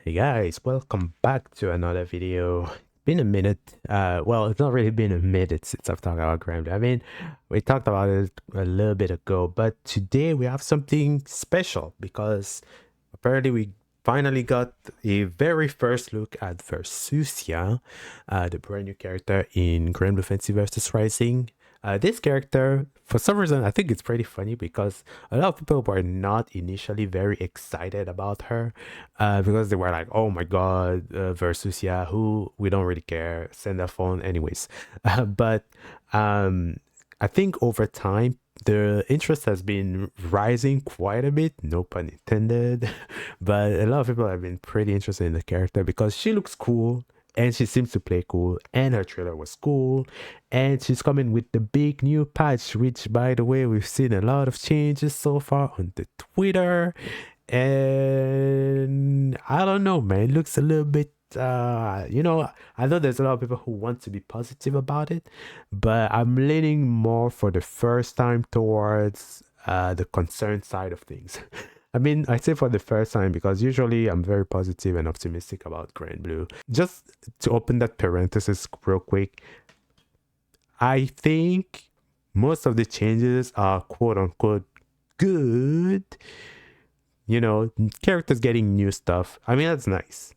Hey guys, welcome back to another video. Been a minute. Well, it's not really been a minute since I've talked about Granblue. I mean, we talked about it a little bit ago, but today we have something special because apparently we finally got a very first look at Versusia, the brand new character in Granblue Fantasy Versus Rising. This character, for some reason, I think it's pretty funny because a lot of people were not initially very excited about her because they were like, oh my god, Versusia, who we don't really care, send a phone anyways. But I think over time, the interest has been rising quite a bit, no pun intended. But a lot of people have been pretty interested in the character because she looks cool and she seems to play cool, and her trailer was cool, and she's coming with the big new patch, which by the way, we've seen a lot of changes so far on the Twitter. And I don't know, man, it looks a little bit I know there's a lot of people who want to be positive about it, but I'm leaning more for the first time towards the concerned side of things. I mean, I say for the first time because usually I'm very positive and optimistic about Granblue. Just to open that parenthesis real quick, I think most of the changes are quote unquote good. You know, characters getting new stuff. I mean, that's nice.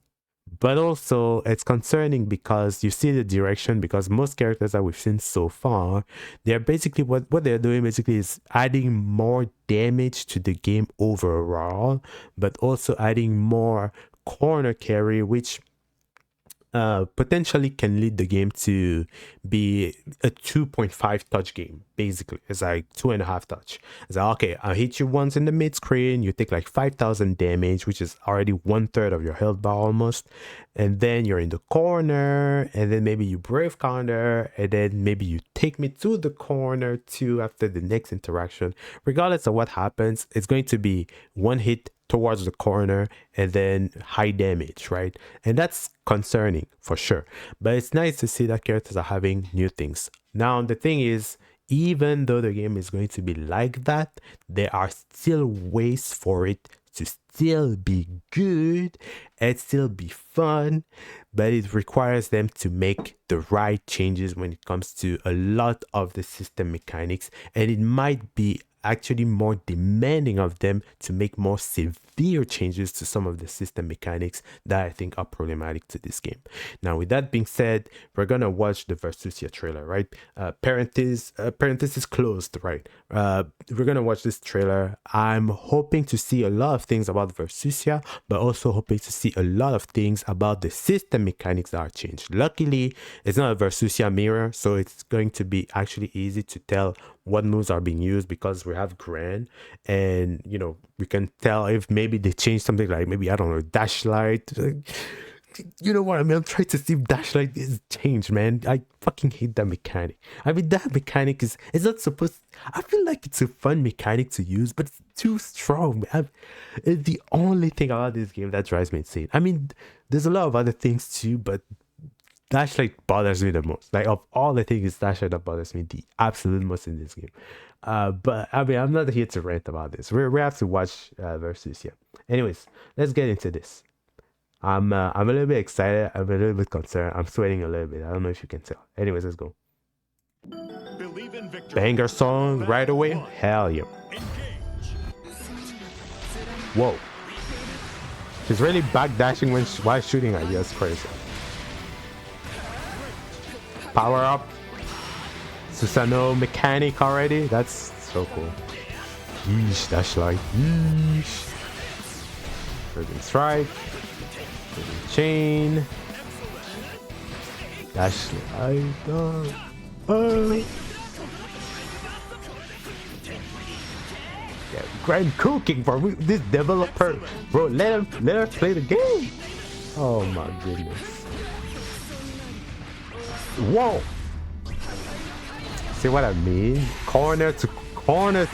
But also, it's concerning because you see the direction, because most characters that we've seen so far, they're basically what they're doing basically is adding more damage to the game overall, but also adding more corner carry, which potentially can lead the game to be a 2.5 touch game. Basically, it's like 2.5 touch. It's like, okay, I hit you once in the mid screen, you take like 5,000 damage, which is already 1/3 of your health bar almost, and then you're in the corner, and then maybe you brave counter, and then maybe you take me to the corner too after the next interaction. Regardless of what happens, it's going to be one hit towards the corner and then high damage, right? And that's concerning for sure. But it's nice to see that characters are having new things. Now, the thing is, even though the game is going to be like that, there are still ways for it to still be good and still be fun, but it requires them to make the right changes when it comes to a lot of the system mechanics, and it might be actually more demanding of them to make more severe changes to some of the system mechanics that I think are problematic to this game. Now, with that being said, we're gonna watch the Versusia trailer, right? Parenthesis closed, right? We're gonna watch this trailer. I'm hoping to see a lot of things about Versusia, but also hoping to see a lot of things about the system mechanics that are changed. Luckily, it's not a Versusia mirror, so it's going to be actually easy to tell what moves are being used because we have Gran, and you know, we can tell if maybe they changed something like maybe, I don't know, dash light. You know what I mean? I'm trying to see if dash light is changed, man. I fucking hate that mechanic. I mean, that mechanic is, it's not supposed, I feel like it's a fun mechanic to use, but it's too strong. It's the only thing about this game that drives me insane. I mean, there's a lot of other things too, but Dashlight bothers me the most. Like, of all the things, Dashlight that bothers me the absolute most in this game. But I mean, I'm not here to rant about this. We have to watch Versus, yeah. Anyways, let's get into this. I'm a little bit excited. I'm a little bit concerned. I'm sweating a little bit. I don't know if you can tell. Anyways, let's go. Banger song right away. Hell yeah. Whoa. She's really backdashing while shooting at you. That's crazy. Power up. Susano mechanic already. That's so cool. Yeesh, dash light. Yeesh. Virgin strike. Virgin chain. Dash light. Oh. Yeah, grand cooking for this developer. Bro, let her play the game. Oh my goodness. Whoa! See what I mean? Corner to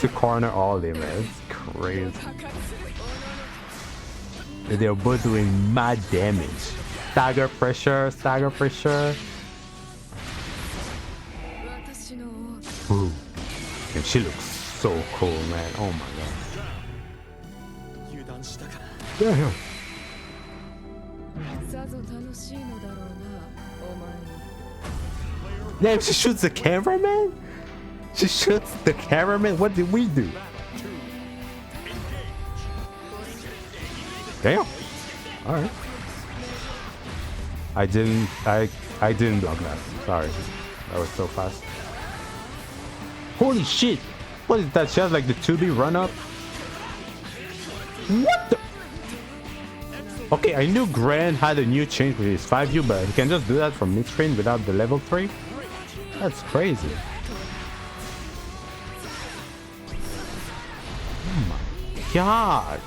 corner all day, man. It's crazy. They're both doing mad damage. Stagger pressure. Ooh. And she looks so cool, man. Oh my god. Damn. Damn, she shoots the cameraman? She shoots the cameraman? What did we do? Damn. Alright. I didn't block that. Sorry. That was so fast. Holy shit! What is that? She has like the 2B run up? What the? Okay, I knew Gran had a new change with his 5U, but he can just do that from mid-screen without the level 3? That's crazy. Oh my god!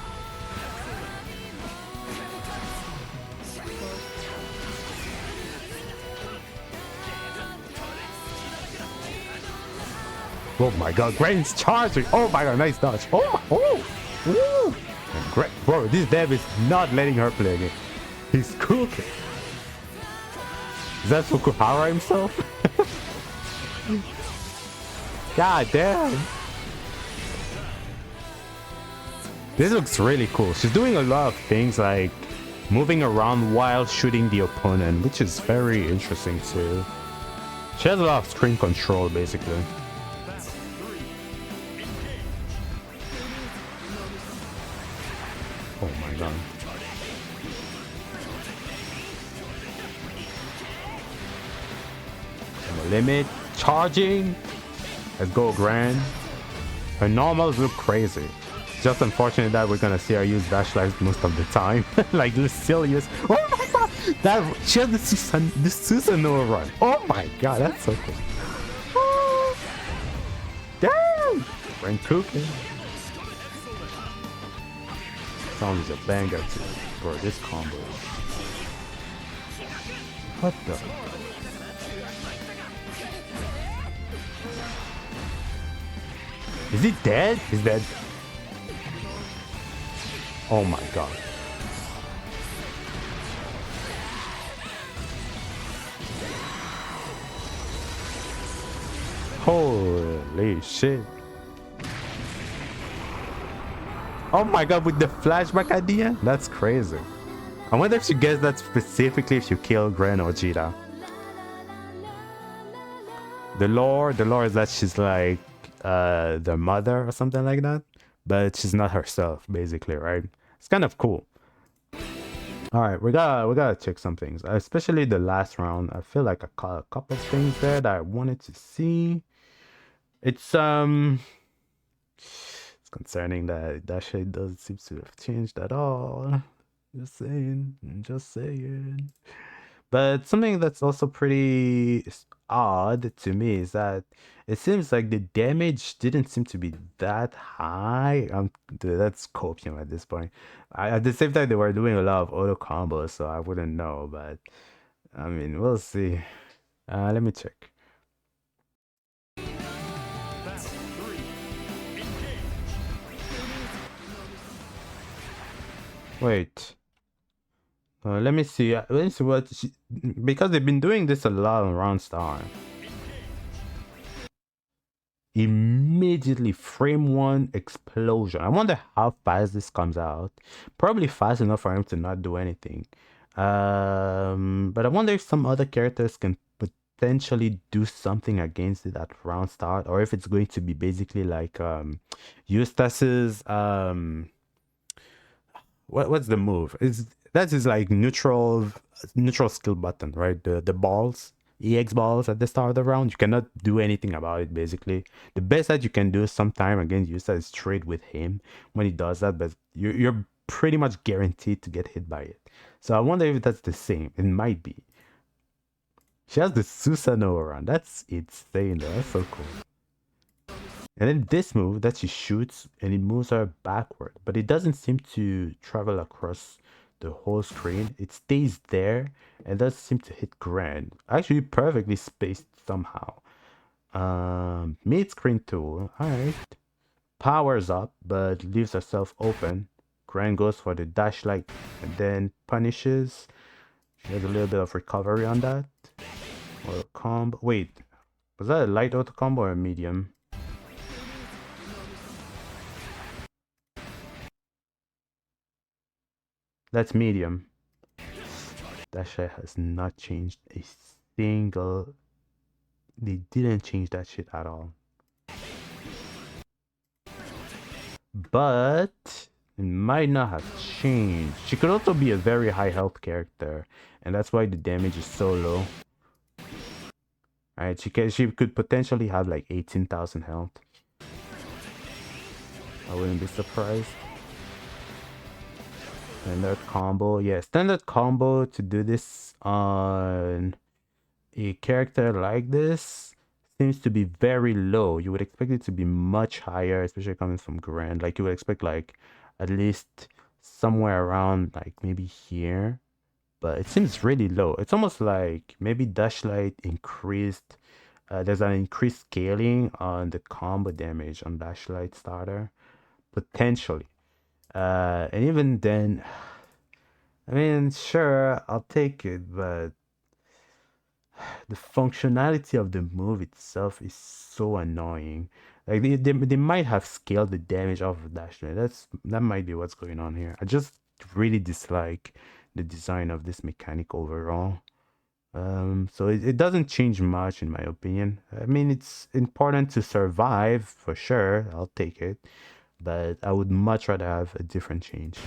Oh my god, Gran's charging! Oh my god, nice dodge! Oh! Great, bro, this dev is not letting her play again. He's cooking. Is that Fukuhara himself? God damn. This looks really cool. She's doing a lot of things like moving around while shooting the opponent, which is very interesting too. She has a lot of screen control basically. Oh my god. Limit charging. Let's go, Gran. Her normals look crazy. Just unfortunate that we're gonna see her use dash lights most of the time. Like still use. Oh my god! That she has the Susanoo run. Oh my god, that's so cool. Oh. Damn! Gran cooking. Song is a banger too. Bro, this combo. What the? Is he dead? He's dead. Oh my god. Holy shit. Oh my god, with the flashback at the end? That's crazy. I wonder if she gets that specifically if you kill Gran or Jita. The lore is that she's like their mother or something like that, but she's not herself basically, right? It's kind of cool. All right, we gotta check some things, especially the last round. I feel like I caught a couple of things there that I wanted to see. It's concerning that that shade doesn't seem to have changed at all. Just saying. But something that's also pretty odd to me is that it seems like the damage didn't seem to be that high. Dude, that's copium at this point. At the same time, they were doing a lot of auto combos, so I wouldn't know. But I mean, we'll see. Let me check. Wait. Let me see. Let me see what she, because they've been doing this a lot on Round Star. Immediately frame 1 explosion. I wonder how fast this comes out. Probably fast enough for him to not do anything. But I wonder if some other characters can potentially do something against it at round start, or if it's going to be basically like Eustace's what's the move? That is like neutral skill button, right? The balls. EX balls at the start of the round, you cannot do anything about it basically. The best that you can do sometime against Yusa is trade with him when he does that, but you're pretty much guaranteed to get hit by it. So I wonder if that's the same. It might be. She has the Susanoo around. That's insane though. That's so cool. And then this move that she shoots and it moves her backward, but it doesn't seem to travel across the whole screen. It stays there and doesn't seem to hit Gran. Actually perfectly spaced somehow. Mid screen tool. Alright. Powers up but leaves herself open. Gran goes for the dash light and then punishes. She has a little bit of recovery on that. Auto combo. Wait, was that a light auto combo or a medium? That's medium. That shit has not changed a single. They didn't change that shit at all. But it might not have changed. She could also be a very high health character, and that's why the damage is so low. Alright, she could potentially have like 18,000 health. I wouldn't be surprised. Standard combo. Yeah, standard combo to do this on a character like this seems to be very low. You would expect it to be much higher, especially coming from Grand. Like you would expect like at least somewhere around like maybe here. But it seems really low. It's almost like maybe Dashlight increased. There's an increased scaling on the combo damage on Dashlight starter. Potentially. And even then, I mean, sure, I'll take it, but the functionality of the move itself is so annoying. Like they might have scaled the damage off of Dashlight. That might be what's going on here. I just really dislike the design of this mechanic overall. So it doesn't change much in my opinion. I mean, it's important to survive for sure. I'll take it, but I would much rather have a different change.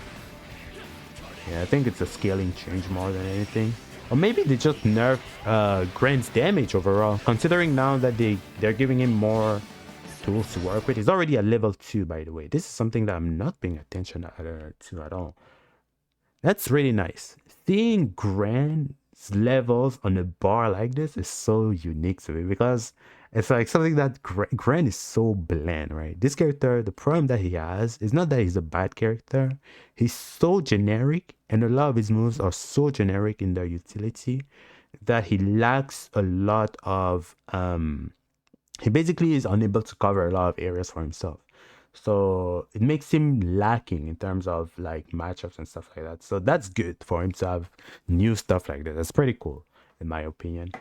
Yeah, I think it's a scaling change more than anything. Or maybe they just nerf Grant's damage overall, considering now that they're giving him more tools to work with. He's already a level 2, by the way. This is something that I'm not paying attention to at all. That's really nice. Seeing Grant's levels on a bar like this is so unique to me because it's like something that Grant is so bland, right? This character, the problem that he has is not that he's a bad character. He's so generic, and a lot of his moves are so generic in their utility that he lacks a lot of he basically is unable to cover a lot of areas for himself. So it makes him lacking in terms of like matchups and stuff like that. So that's good for him to have new stuff like that. That's pretty cool, in my opinion.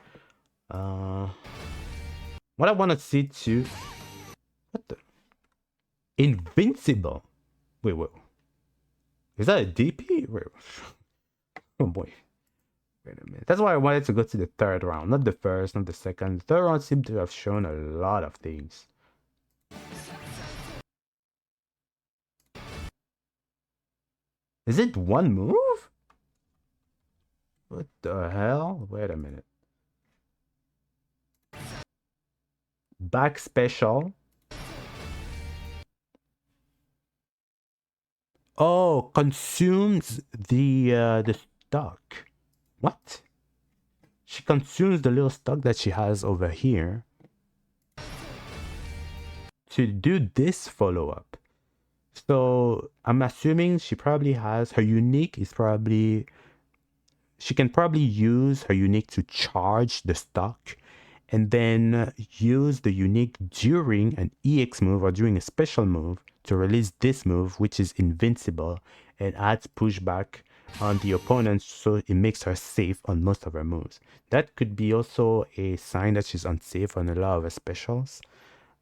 What I want to see too. What the? Invincible. Wait. Is that a DP? Wait. Oh boy. Wait a minute. That's why I wanted to go to the third round, not the first, not the second. The third round seemed to have shown a lot of things. Is it one move? What the hell? Wait a minute. Back special. Oh, consumes the stock. What? She consumes the little stock that she has over here to do this follow-up. So I'm assuming she probably has her unique is probably she can probably use her unique to charge the stock and then use the unique during an EX move or during a special move to release this move, which is invincible and adds pushback on the opponent, so it makes her safe on most of her moves. That could be also a sign that she's unsafe on a lot of her specials.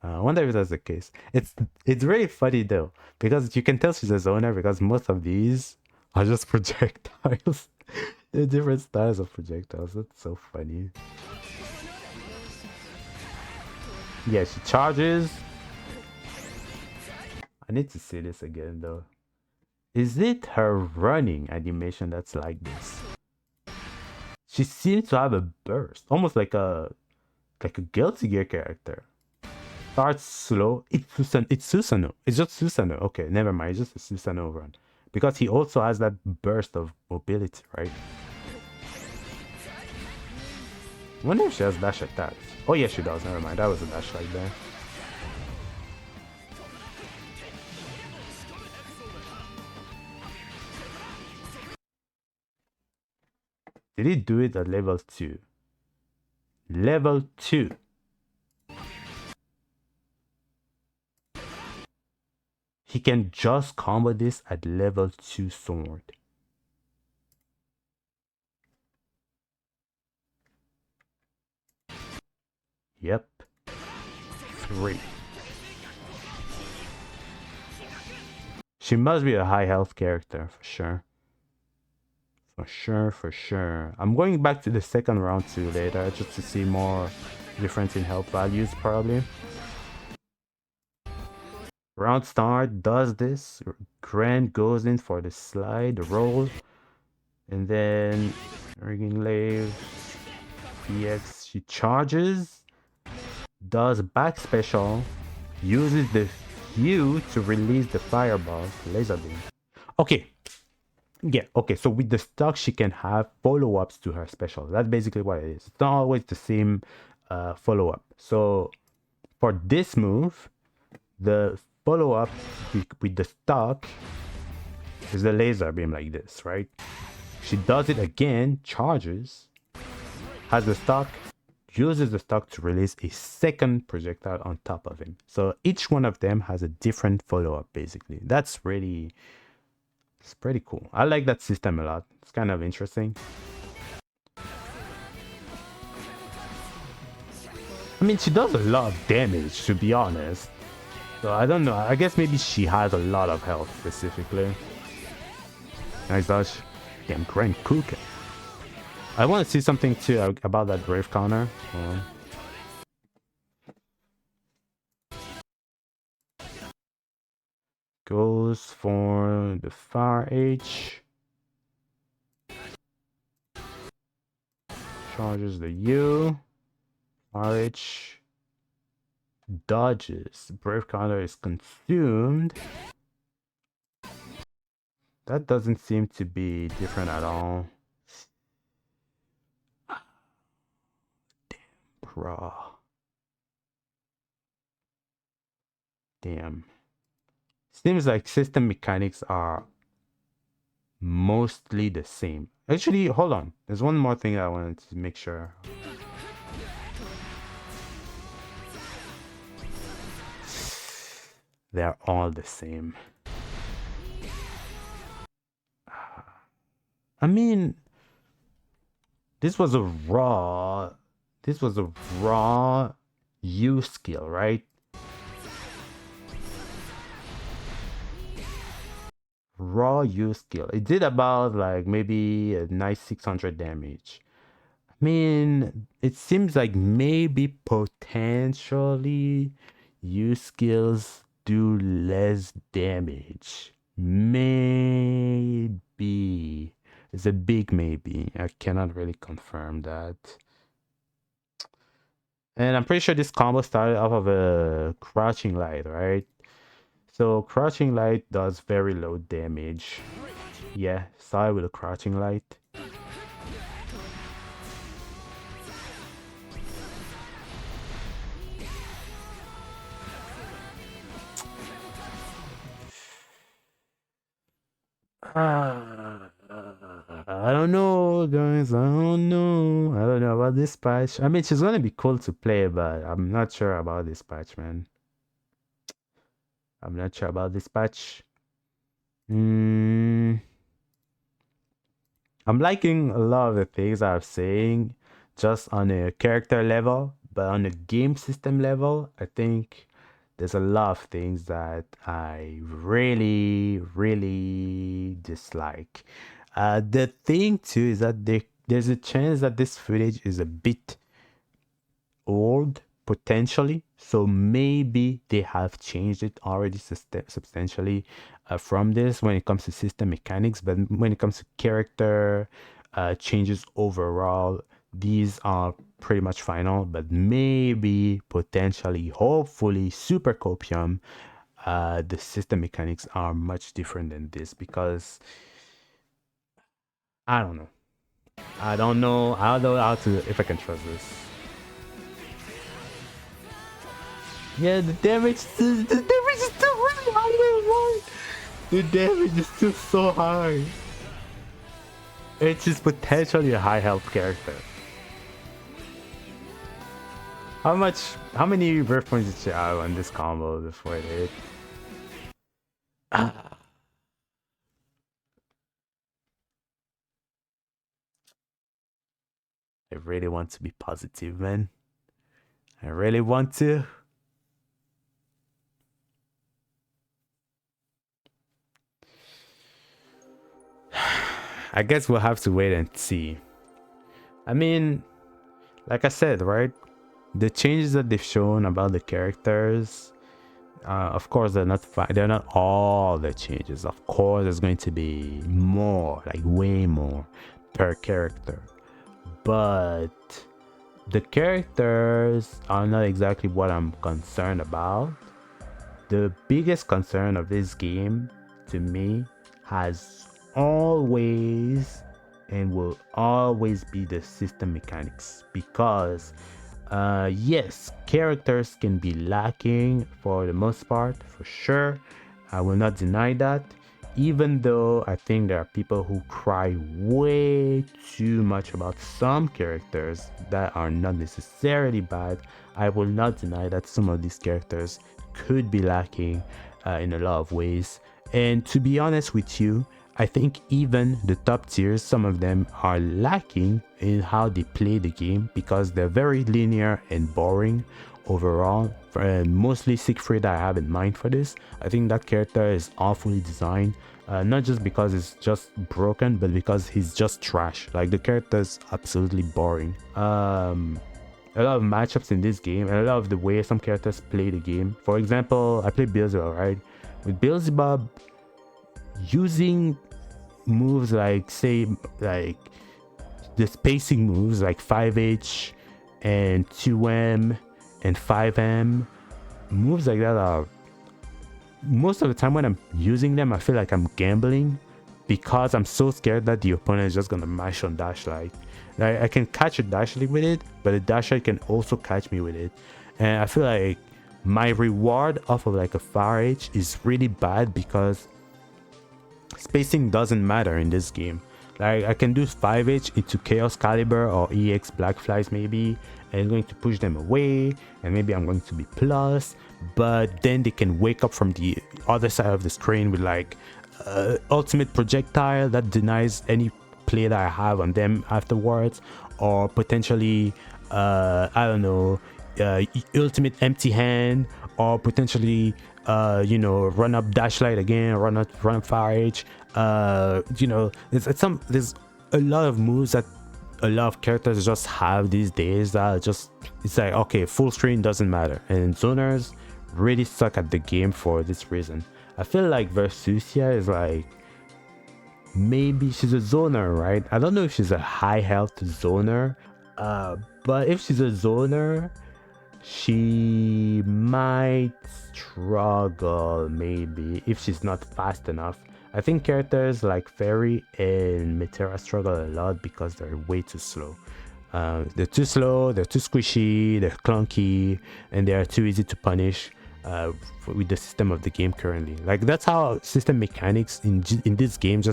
I wonder if that's the case. It's really funny though, because you can tell she's a zoner because most of these are just projectiles. They're different styles of projectiles. That's so funny. Yeah, she charges. I need to see this again though. Is it her running animation that's like this? She seems to have a burst, almost like a Guilty Gear character. Starts slow. It's Susanoo. It's just Susanoo. Okay, never mind. It's just a Susanoo run. Because he also has that burst of mobility, right? I wonder if she has dash attacks. Oh, yes, she does. Never mind. That was a dash right there. Did he do it at level 2? Level 2. He can just combo this at level 2 sword. Yep. 3. She must be a high health character for sure. For sure, for sure. I'm going back to the second round too later just to see more difference in health values probably. Round start does this. Grant goes in for the slide, the roll, and then Rigging Lave, PX, she charges, does back special, uses the Hue to release the fireball, laser beam. Okay, yeah, okay, so with the stock, she can have follow-ups to her special. That's basically what it is. It's not always the same follow-up. So for this move, the follow-up with the stock is the laser beam like this, right? She does it again, charges, has the stock, uses the stock to release a second projectile on top of him. So each one of them has a different follow-up, basically. That's really, it's pretty cool. I like that system a lot. It's kind of interesting. I mean, she does a lot of damage, to be honest. So I don't know. I guess maybe she has a lot of health specifically. Nice dodge. Damn, Grand Cooker. I want to see something too about that Brave counter. Goes for the far H. Charges the U. Far H. Dodges. Brave counter is consumed. That doesn't seem to be different at all. Damn, bro. Damn. Seems like system mechanics are mostly the same. Actually, hold on. There's one more thing I wanted to make sure. They're all the same. I mean, this was a raw U skill, right? Raw U skill. It did about like maybe a nice 600 damage. I mean, it seems like maybe potentially U skills do less damage. Maybe. It's a big maybe. I cannot really confirm that. And I'm pretty sure this combo started off of a Crouching Light, right? So Crouching Light does very low damage. Yeah, started with a Crouching Light. I don't know, guys. I don't know. I don't know about this patch. I mean, she's gonna be cool to play, but I'm not sure about this patch, man. I'm not sure about this patch. I'm liking a lot of the things I'm saying just on a character level, but on a game system level, I think there's a lot of things that I really, really dislike. The thing too is that there's a chance that this footage is a bit old potentially, so maybe they have changed it already substantially from this when it comes to system mechanics, but when it comes to character changes overall, these are pretty much final. But maybe potentially, hopefully, super copium, the system mechanics are much different than this, because I don't know. I don't know how to, if I can trust this. Yeah, the damage is still really high. The damage is still so high. It's just potentially a high health character. How many birth points did she have on this combo before it hit? I really want to be positive, man. I really want to. I guess we'll have to wait and see. I mean, like I said, right? The changes that they've shown about the characters, of course, they're not all the changes. Of course, there's going to be more, like way more per character. But the characters are not exactly what I'm concerned about. The biggest concern of this game, to me, has always and will always be the system mechanics, because yes, characters can be lacking for the most part, for sure. I will not deny that, even though I think there are people who cry way too much about some characters that are not necessarily bad. I will not deny that some of these characters could be lacking in a lot of ways. And to be honest with you, I think even the top tiers, some of them are lacking in how they play the game, because they're very linear and boring overall. Mostly Siegfried I have in mind for this. I think that character is awfully designed, not just because it's just broken, but because he's just trash. Like, the character is absolutely boring. A lot of matchups in this game, and a lot of the way some characters play the game. For example, I play Beelzebub, right? With Beelzebub, using moves like, say, like the spacing moves like 5H and 2M and 5M, moves like that are, most of the time when I'm using them, I feel like I'm gambling, because I'm so scared that the opponent is just gonna mash on dash light. Like, I can catch a dash light with it, but a dash light can also catch me with it, and I feel like my reward off of like a 5H is really bad, because spacing doesn't matter in this game. Like, I can do 5H into Chaos Caliber or EX Blackflies maybe, and it's going to push them away, and maybe I'm going to be plus, but then they can wake up from the other side of the screen with like ultimate projectile that denies any play that I have on them afterwards, or potentially I don't know, ultimate empty hand, or potentially you know, run up dash light again, run up 5H. You know, there's a lot of moves that a lot of characters just have these days that just, it's like, okay, full screen doesn't matter, and zoners really suck at the game for this reason. I feel like Versusia is like, maybe she's a zoner, right? I don't know if she's a high health zoner, but if she's a zoner, she might struggle maybe if she's not fast enough. I think characters like Fairy and Metera struggle a lot because they're way too slow. They're too slow, they're too squishy, they're clunky, and they are too easy to punish with the system of the game currently. Like, that's how system mechanics in this game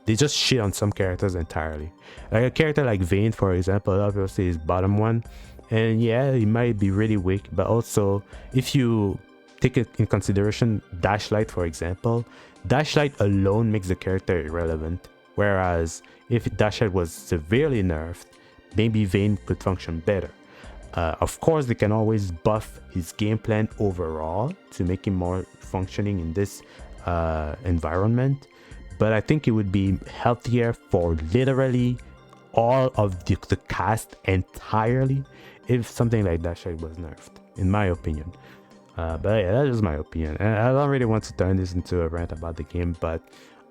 they just shit on some characters entirely. Like a character like Vayne, for example, a lot of people say is bottom one, and yeah, he might be really weak, but also if you take it in consideration, Dashlight, for example, Dashlight alone makes the character irrelevant, whereas if Dashlight was severely nerfed, maybe Vayne could function better. Of course, they can always buff his game plan overall to make him more functioning in this environment, but I think it would be healthier for literally all of the cast entirely if something like Dashlight was nerfed, in my opinion. But yeah, that is my opinion, and I don't really want to turn this into a rant about the game, but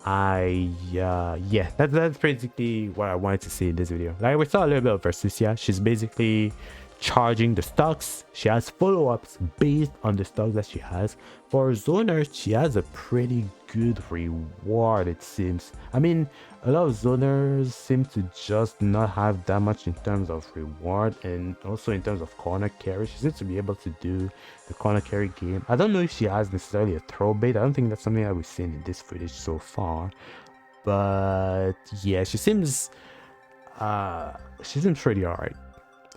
yeah, that's basically what I wanted to see in this video. Like, we saw a little bit of Versusia. She's basically charging the stocks. She has follow-ups based on the stocks that she has. For zoners, she has a pretty good reward, it seems. I mean, a lot of zoners seem to just not have that much in terms of reward, and also in terms of corner carry. She seems to be able to do the corner carry game. I don't know if she has necessarily a throw bait. I don't think that's something that we've seen in this footage so far, but yeah, she seems pretty alright.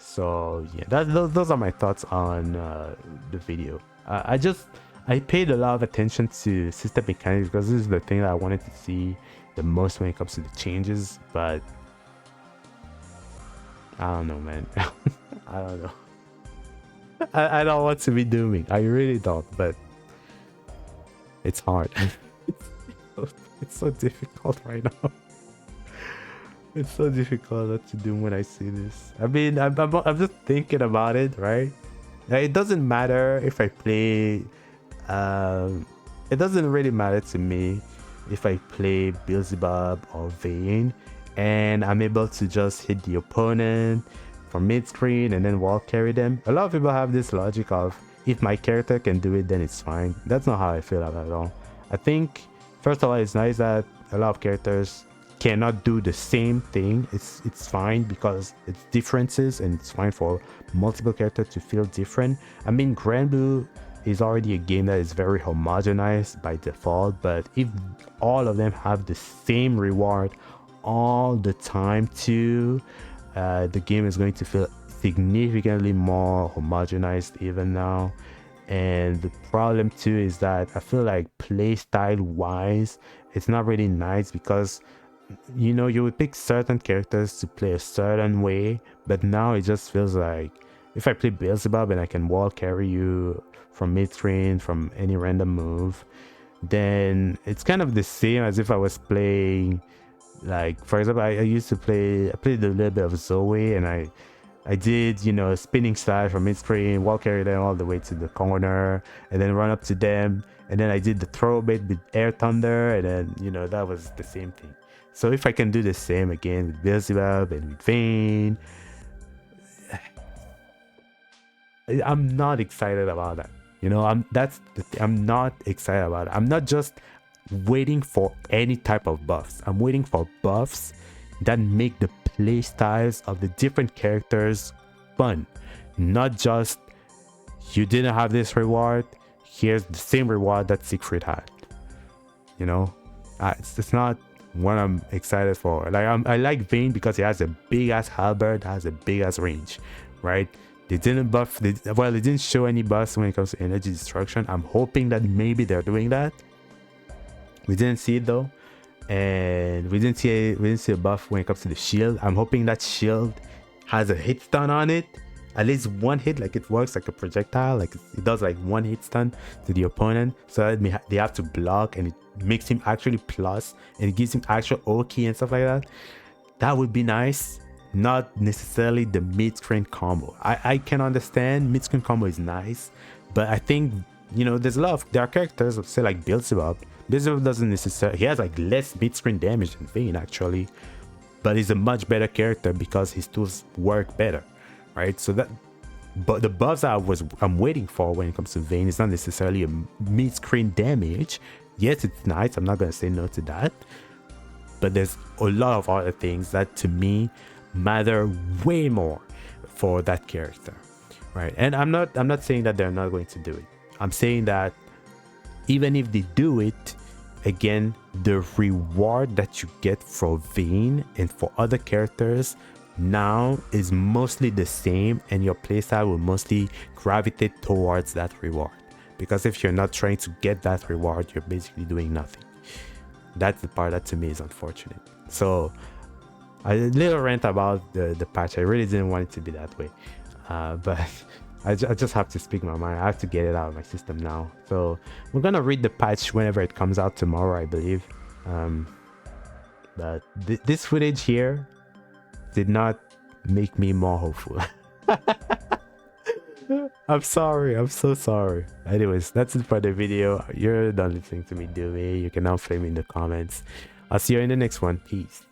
So yeah, those are my thoughts on the video. I paid a lot of attention to system mechanics because this is the thing that I wanted to see the most when it comes to the changes, but I don't know, man. I don't know. I don't want to be dooming. I really don't, but it's hard. It's so difficult right now. It's so difficult not to do when I see this. I mean, I'm just thinking about it, right? Like, it doesn't matter if I play. It doesn't really matter to me if I play Beelzebub or Vayne, and I'm able to just hit the opponent from mid screen and then wall carry them. A lot of people have this logic of if my character can do it, then it's fine. That's not how I feel about it at all. I think first of all, it's nice that a lot of characters cannot do the same thing. It's fine because it's differences, and it's fine for multiple characters to feel different. I mean, Granblue is already a game that is very homogenized by default, but if all of them have the same reward all the time too, the game is going to feel significantly more homogenized even now. And the problem too is that I feel like playstyle wise, it's not really nice because you know, you would pick certain characters to play a certain way, but now it just feels like if I play Beelzebub and I can wall carry you from mid-screen from any random move, then it's kind of the same as if I was playing, like, for example, I used to play, I played a little bit of Zoe, and I did, you know, spinning slash from mid-screen, wall carry them all the way to the corner, and then run up to them, and then I did the throw bait with Air Thunder, and then, you know, that was the same thing. So if I can do the same again with Beelzebub and with Vayne, I'm not excited about that. You know, I'm not excited about it. I'm not just waiting for any type of buffs. I'm waiting for buffs that make the play styles of the different characters fun. Not just you didn't have this reward, here's the same reward that Siegfried had. You know, it's not what I'm excited for. Like I like Vayne because he has a big ass halberd, has a big ass range, right? They didn't buff, they didn't show any buffs when it comes to energy destruction. I'm hoping that maybe they're doing that. We didn't see it though, and we didn't see a buff when it comes to the shield. I'm hoping that shield has a hit stun on it, at least one hit, like it works like a projectile, like it does like one hit stun to the opponent, so that they have to block, and it makes him actually plus, and it gives him actual OK and stuff like that. That would be nice. Not necessarily the mid-screen combo. I can understand mid-screen combo is nice, but I think, you know, there are characters, say like Beelzebub. Beelzebub doesn't necessarily, he has like less mid-screen damage than Vayne actually, but he's a much better character because his tools work better, right? So that, but the buffs I'm waiting for when it comes to Vayne is not necessarily a mid-screen damage. Yes, it's nice, I'm not gonna say no to that, but there's a lot of other things that to me matter way more for that character, right? And I'm not saying that they're not going to do it. I'm saying that even if they do it, again, the reward that you get for Vayne and for other characters now is mostly the same, and your playstyle will mostly gravitate towards that reward, because if you're not trying to get that reward, you're basically doing nothing. That's the part that to me is unfortunate. So a little rant about the patch. I really didn't want it to be that way, but I just have to speak my mind. I have to get it out of my system now. So we're gonna read the patch whenever it comes out tomorrow, I believe. But this footage here did not make me more hopeful. I'm sorry. I'm so sorry. Anyways, that's it for the video. You're done listening to me do it. You can now flame in the comments. I'll see you in the next one. Peace.